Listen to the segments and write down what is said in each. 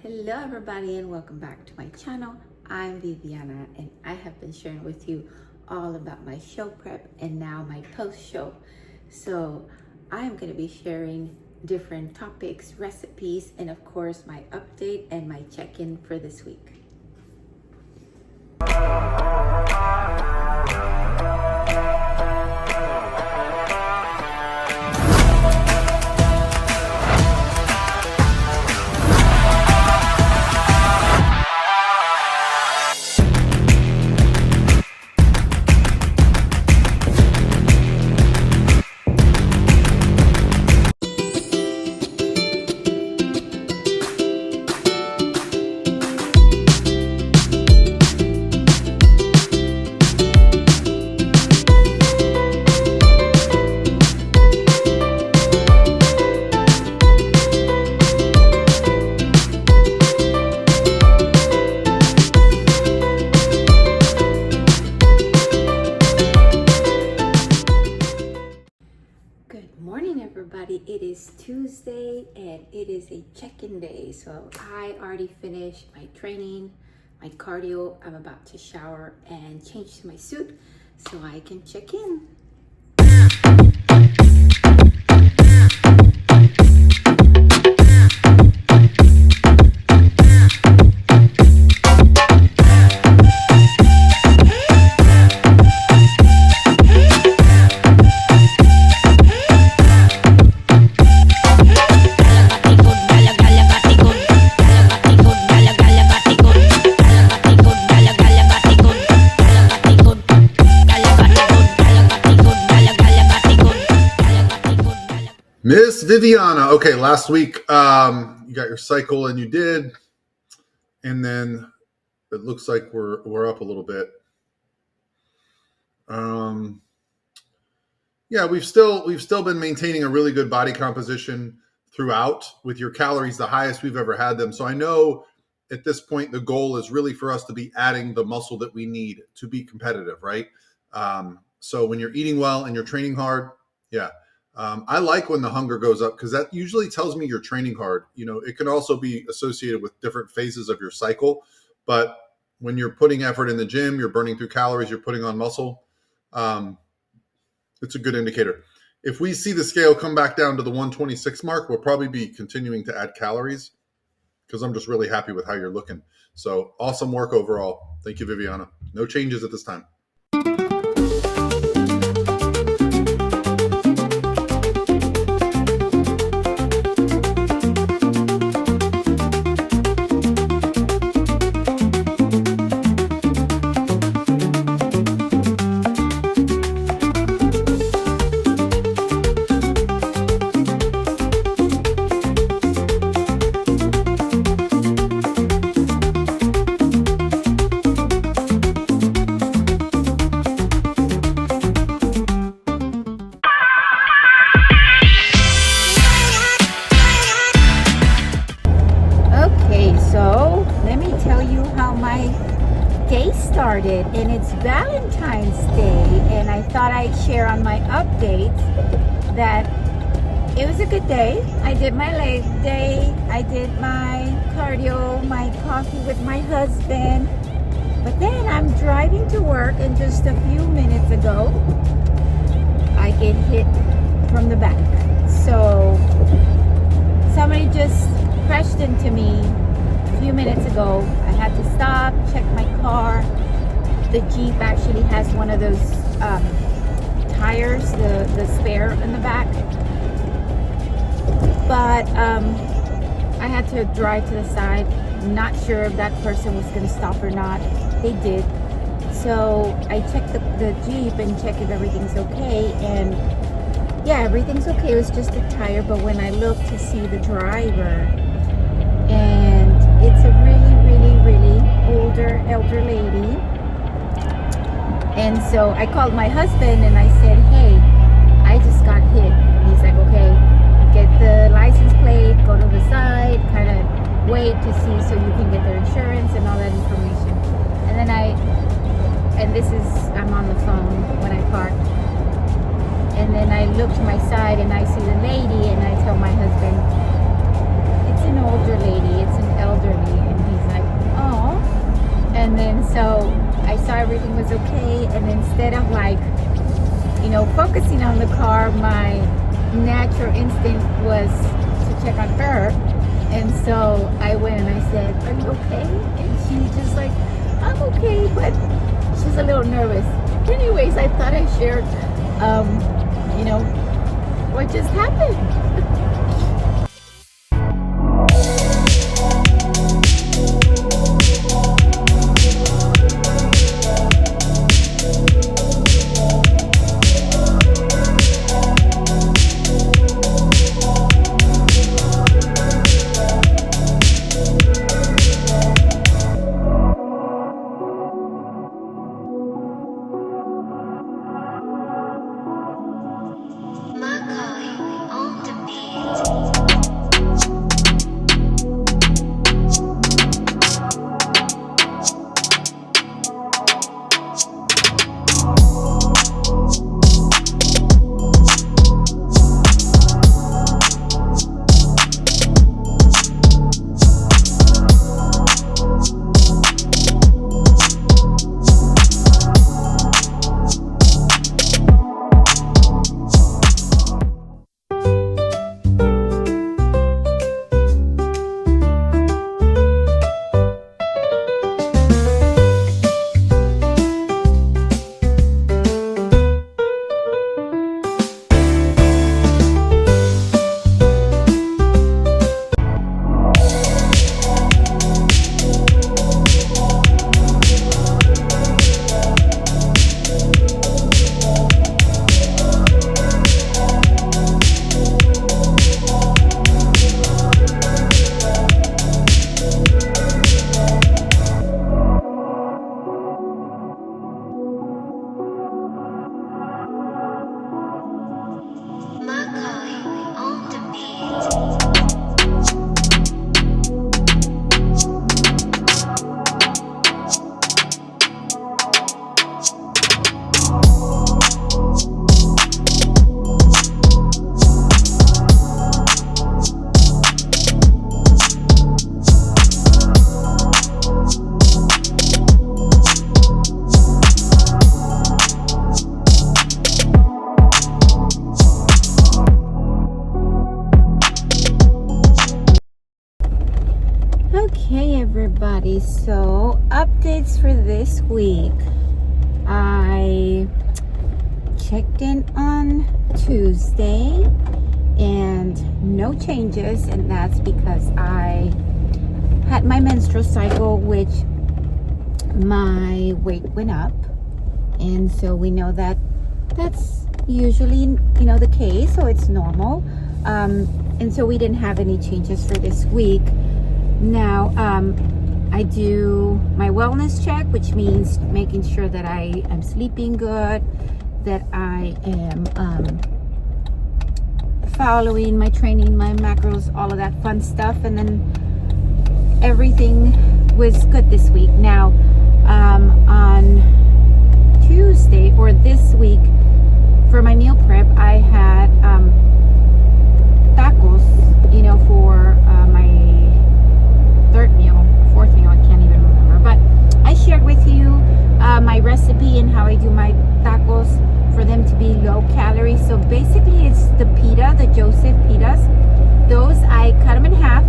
Hello everybody and welcome back to my channel. I'm Viviana and I have been sharing with you all about my show prep and now my post show. So I'm going to be sharing different topics, recipes, and of course my update and my check-in for this week. Everybody, it is Tuesday and it is a check-in day. So I already finished my training, my cardio. I'm about to shower and change to my suit so I can check in. Miss Viviana. Okay, last week you got your cycle and you did, and then it looks like we're up a little bit. Yeah, we've still been maintaining a really good body composition throughout, with your calories the highest we've ever had them. So I know at this point the goal is really for us to be adding the muscle that we need to be competitive, right? So when you're eating well and you're training hard, yeah. I like when the hunger goes up because that usually tells me you're training hard. You know, it can also be associated with different phases of your cycle. But when you're putting effort in the gym, you're burning through calories, you're putting on muscle. It's a good indicator. If we see the scale come back down to the 126 mark, we'll probably be continuing to add calories because I'm just really happy with how you're looking. So awesome work overall. Thank you, Viviana. No changes at this time. Started, and it's Valentine's Day, and I thought I'd share on my update that it was a good day. I did my leg day, I did my cardio, my coffee with my husband, but then I'm driving to work and just a few minutes ago I get hit from the back. So somebody just crashed into me a few minutes ago. I had to stop, check my car. The Jeep actually has one of those tires, the spare in the back. But I had to drive to the side. Not sure if that person was going to stop or not. They did. So I checked the Jeep and checked if everything's okay. And yeah, everything's okay. It was just a tire. But when I looked to see the driver, and it's a really older elder lady. And so I called my husband and I said, hey, I just got hit. And he's like, okay, get the license plate, go to the side, kind of wait to see so you can get their insurance and all that information. And then I'm on the phone when I parked. And then I look to my side and I see the lady and I tell my husband, it's an older lady, it's an elderly everything was okay, and instead of like, you know, focusing on the car, my natural instinct was to check on her. And so I went and I said, "Are you okay?" And she just like, "I'm okay," but she's a little nervous. Anyways, I thought I shared, you know, what just happened. Okay, everybody, so updates for this week. I checked in on Tuesday and no changes, and that's because I had my menstrual cycle, which my weight went up, and so we know that that's usually, you know, the case, so it's normal. And so we didn't have any changes for this week. Now, I do my wellness check, which means making sure that I am sleeping good, that I am following my training, my macros, all of that fun stuff, and then everything was good this week. Now, on Tuesday, or this week, for my meal prep, I had tacos, you know, for my fourth meal, I can't even remember, but I shared with you my recipe and how I do my tacos for them to be low calorie. So basically it's the pita, the Joseph pitas. Those, I cut them in half,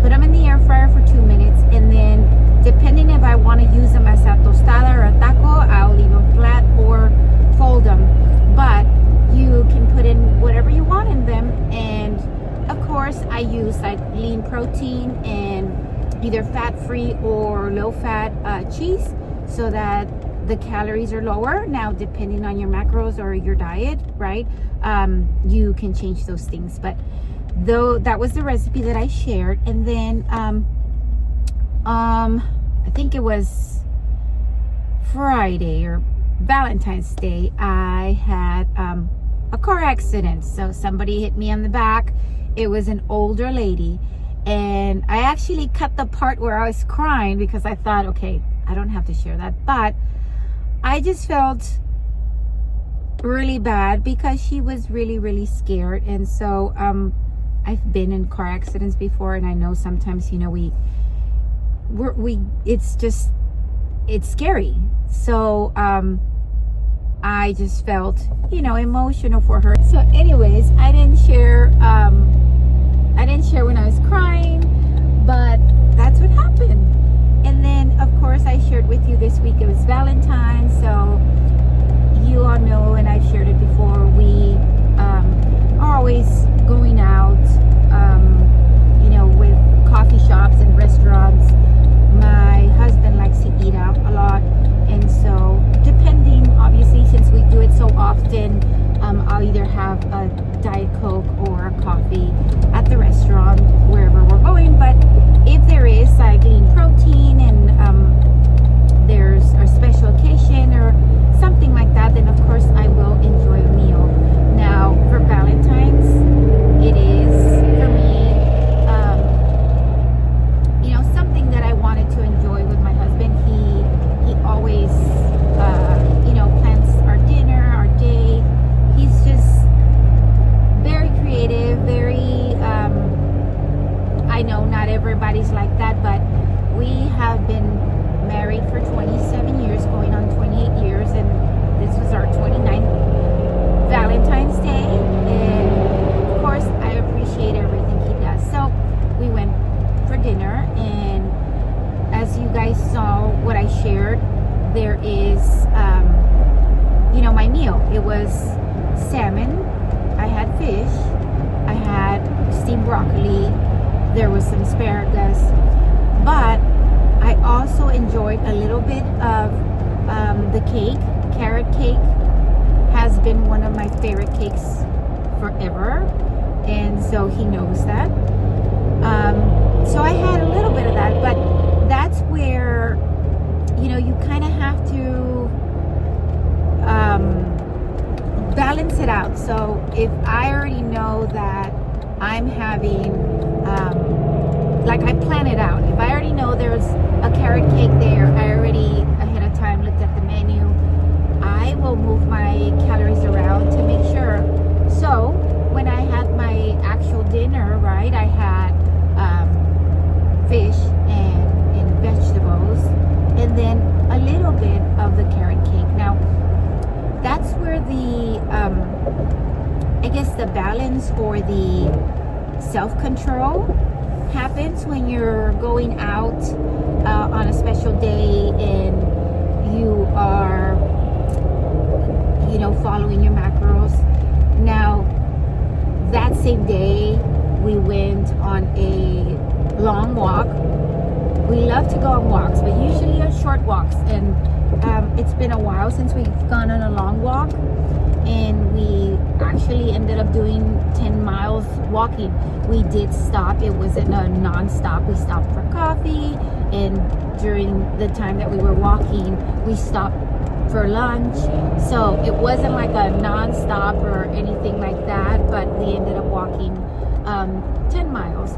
put them in the air fryer for 2 minutes, and then depending if I want to use them as a tostada or a taco, I'll leave them flat or fold them. But you can put in whatever you want in them, and of course I use like lean protein and either fat-free or low-fat cheese, so that the calories are lower. Now, depending on your macros or your diet, right, you can change those things. But though that was the recipe that I shared, and then I think it was Friday or Valentine's Day, I had a car accident. So somebody hit me on the back. It was an older lady. And I actually cut the part where I was crying because I thought, okay, I don't have to share that. But I just felt really bad because she was really, really scared. And so I've been in car accidents before, and I know sometimes, you know, it's just it's scary. So I just felt, emotional for her. So anyways, I didn't share when I was crying, but that's what happened. And then of course I shared with you this week it was Valentine. So you all know, and I've shared it before, we are always going out, with coffee shops and restaurants. My husband likes to eat out a lot, and so depending, obviously, since we do it so often, I'll either have a Diet Coke or a coffee at the restaurant wherever we're going. But if there is cycling protein and there's a special occasion or something like that, then of course I will enjoy a meal. Now for Valentine's, it is for me something that I wanted to enjoy with my husband. He always plans our dinner, our day. He's just very creative, very I know not everybody's like that, but we have been married for 27 years, going on 28 years, and this was our 29th Valentine's Day. And of course I appreciate everything he does. So we went for dinner, and as you guys saw what I shared, there is my meal. It was salmon, I had fish, I had steamed broccoli, there was some asparagus, but I also enjoyed a little bit of the cake. Carrot cake has been one of my favorite cakes forever, and so he knows that. So I had a little bit of that, but that's where you kind of have to balance it out. So if I already know that I'm having I plan it out. If I already know there's a carrot cake there, I already ahead of time looked at the menu, I will move my calories around to make sure. So when I had my actual dinner, right, I had fish and vegetables, and then a little bit of the carrot cake. Now that's where the I guess the balance or the self-control happens when you're going out on a special day and you are following your macros. Now that same day we went on a long walk. We love to go on walks, but usually on short walks, and it's been a while since we've gone on a long walk, and we actually ended up doing 10 miles walking. We did stop. It wasn't a non-stop. We stopped for coffee, and during the time that we were walking we stopped for lunch. So it wasn't like a non-stop or anything like that, but we ended up walking 10 miles.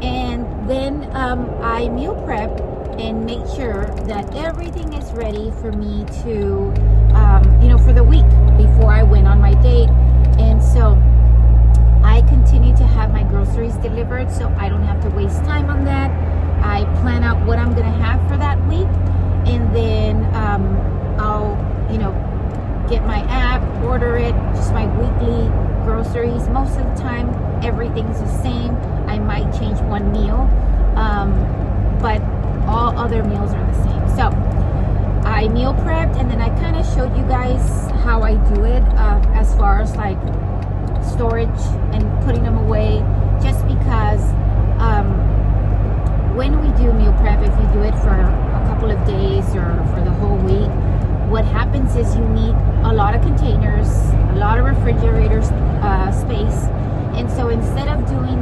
And then I meal prep and make sure that everything is ready for me to, for the week before I went on my date. And so I continue to have my groceries delivered, so I don't have to waste time on that. I plan out what I'm gonna have for that week, and then I'll, get my app, order it, just my weekly groceries. Most of the time, everything's the same. I might change one meal, but all other meals are the same. So I meal prepped, and then I kind of showed you guys how I do it as far as like storage and putting them away, just because when we do meal prep, if you do it for a couple of days or for the whole week, what happens is you need a lot of containers, a lot of refrigerator space. And so instead of doing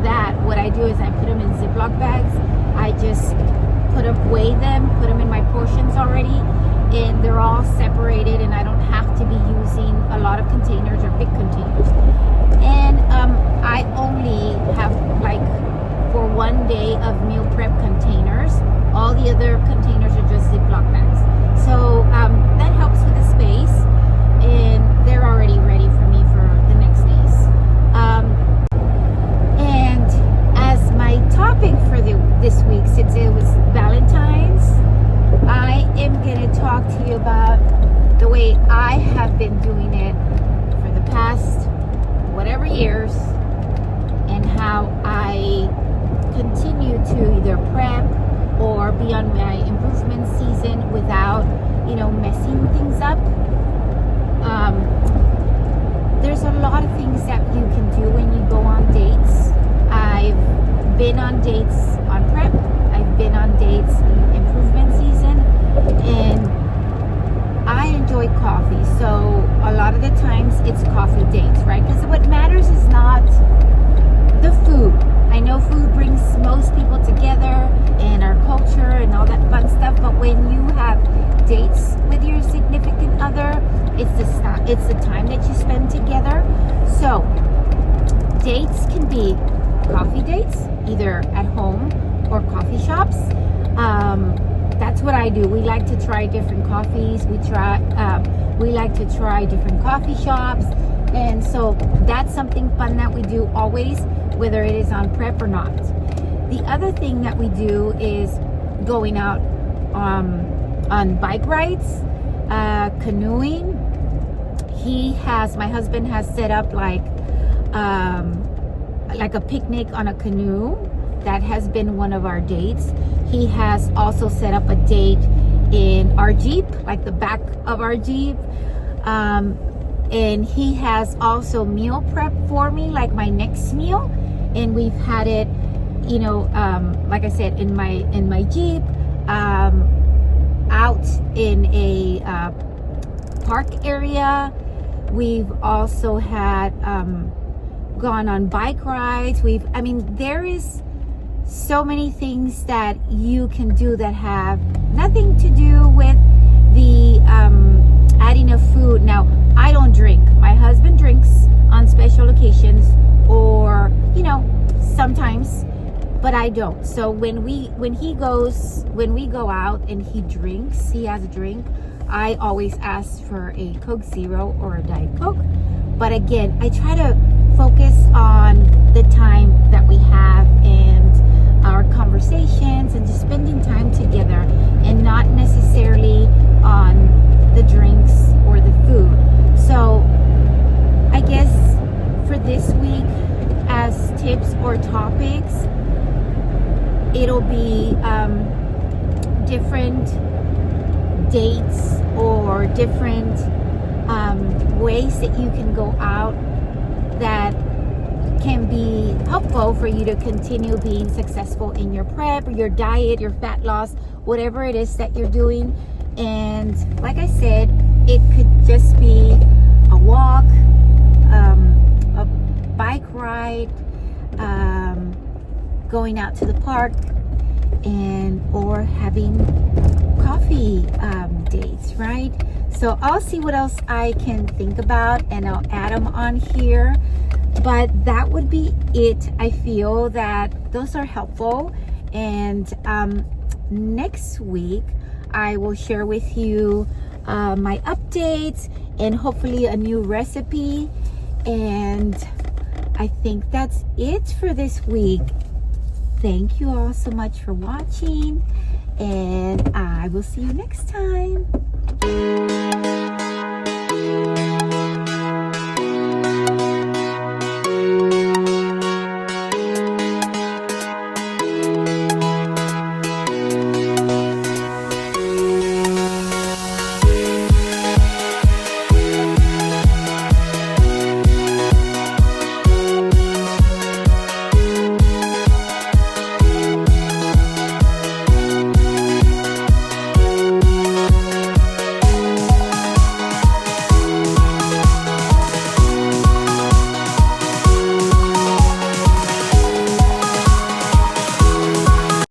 that, what I do is I put them in Ziploc bags. I just weigh them, put them in my portions already, and they're all separated, and I don't have to be using a lot of containers or big containers. And I only have for one day of meal prep containers. All the other containers are just Ziploc bags. So that helps with the space, and they're already ready for me for the next days. And as my topic for this week, since it was Valentine's, I talk to you about the way I have been doing it for the past whatever years, and how I continue to either prep or be on my improvement season without, messing things up. There's a lot of things that you can do when you go on dates. I've been on dates on prep. I've been on dates in improvement season, and I enjoy coffee. So a lot of the times it's coffee dates, right? Because what matters is not the food. I know food brings most people together and our culture and all that fun stuff, but when you have dates with your significant other, it's the time that you spend together. So dates can be coffee dates, either at home or coffee shops. That's what I do. We like to try different coffees. We like to try different coffee shops, and so that's something fun that we do always, whether it is on prep or not. The other thing that we do is going out on bike rides, canoeing. My husband has set up like a picnic on a canoe. That has been one of our dates. He has also set up a date in our Jeep, like the back of our Jeep. And he has also meal prep for me, like my next meal. And we've had it, like I said, in my Jeep, out in a park area. We've also had gone on bike rides. There is so many things that you can do that have nothing to do with the adding of food. Now, I don't drink. My husband drinks on special occasions, or sometimes, but I don't. So when we go out and he has a drink, I always ask for a Coke Zero or a Diet Coke. But again, I try to focus on the time that we have and our conversations and just spending time together, and not necessarily on the drinks or the food. So I guess for this week, as tips or topics, it'll be different dates or different ways that you can go out that can be helpful for you to continue being successful in your prep, or your diet, your fat loss, whatever it is that you're doing. And like I said, it could just be a walk, a bike ride, going out to the park, or having coffee dates, right? So I'll see what else I can think about, and I'll add them on here. But that would be it. I feel that those are helpful. And next week, I will share with you my updates and hopefully a new recipe. And I think that's it for this week. Thank you all so much for watching, and I will see you next time.